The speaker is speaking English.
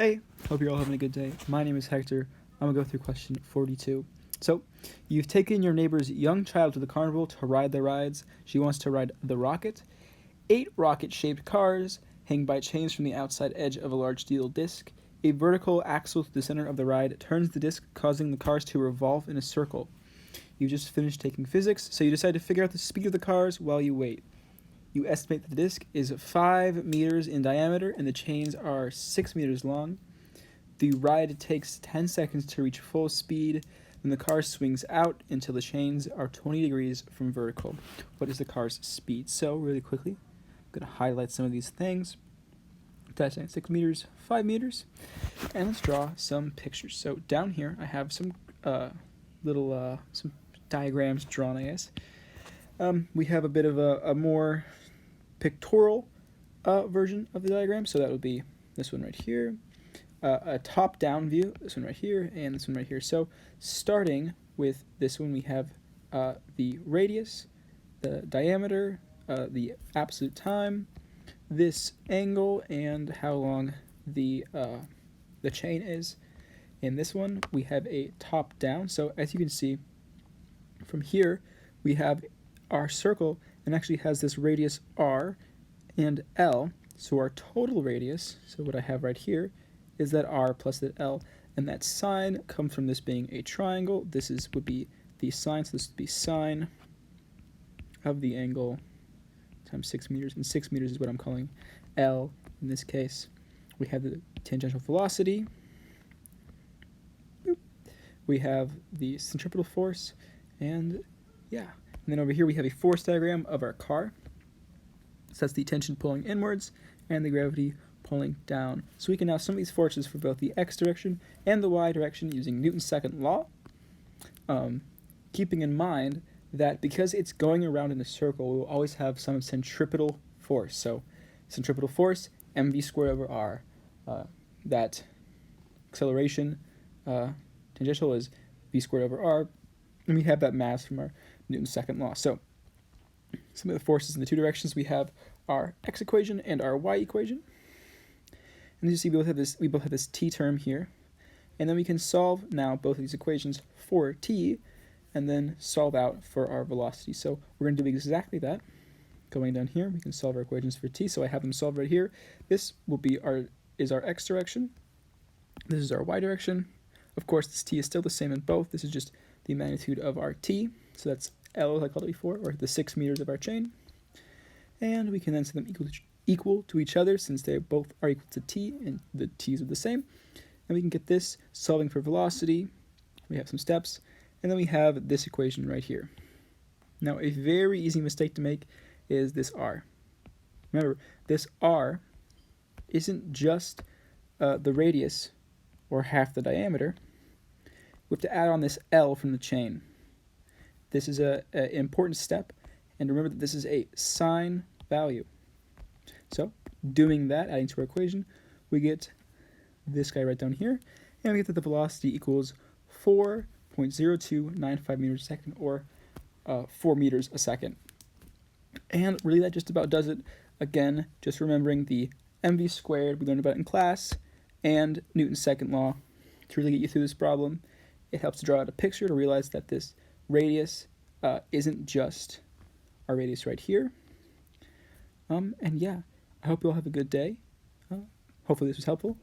Hey, hope you're all having a good day. My name is Hector. I'm gonna go through question 42. So, you've taken your neighbor's young child to the carnival to ride the rides. She wants to ride the rocket. 8 rocket-shaped cars hang by chains from the outside edge of a large steel disc. A vertical axle to the center of the ride turns the disc, causing the cars to revolve in a circle. You just finished taking physics, so you decide to figure out the speed of the cars while you wait. You estimate that the disc is 5 meters in diameter and the chains are 6 meters long. The ride takes 10 seconds to reach full speed. Then the car swings out until the chains are 20 degrees from vertical. What is the car's speed? So, really quickly, I'm going to highlight some of these things. Testing 6 meters, 5 meters, and let's draw some pictures. So down here, I have some some diagrams drawn, I guess. We have a bit of a more pictorial version of the diagram, so that would be this one right here, a top-down view, this one right here, and this one right here. So starting with this one, we have the radius, the diameter, the absolute time, this angle, and how long the chain is. In this one, we have a top-down. So as you can see, from here, we have our circle and actually has this radius r and l. So our total radius, so what I have right here, is that r plus that l, and that sine comes from this being a triangle. This would be the sine, so this would be sine of the angle times 6 meters, and 6 meters is what I'm calling L in this case. We have the tangential velocity. Boop. We have the centripetal force, and yeah. And then over here we have a force diagram of our car. So that's the tension pulling inwards and the gravity pulling down. So we can now sum these forces for both the x direction and the y direction using Newton's second law, keeping in mind that because it's going around in a circle, we will always have some centripetal force. So centripetal force, mv squared over r. That acceleration tangential is v squared over r, and we have that mass from our Newton's second law. So some of the forces in the two directions, we have our x equation and our y equation. And as you see, we both have this t term here. And then we can solve now both of these equations for t, and then solve out for our velocity. So we're going to do exactly that. Going down here, we can solve our equations for t. So I have them solved right here. This will be our x direction. This is our y direction. Of course, this t is still the same in both. This is just the magnitude of our t. So that's L, as I called it before, or the 6 meters of our chain. And we can then set them equal to each other since they both are equal to t, and the t's are the same. And we can get this solving for velocity. We have some steps. And then we have this equation right here. Now, a very easy mistake to make is this r. Remember, this r isn't just the radius, or half the diameter. We have to add on this L from the chain. This is an important step, and remember that this is a sine value. So, doing that, adding to our equation, we this guy right down here, and we get that the velocity equals 4.0295 meters a second, or 4 meters a second. And really that just about does it. Again, just remembering the mv squared we learned about in class, and Newton's second law to really get you through this problem. It helps to draw out a picture to realize that this radius isn't just our radius right here. And yeah, I hope you all have a good day. Hopefully this was helpful.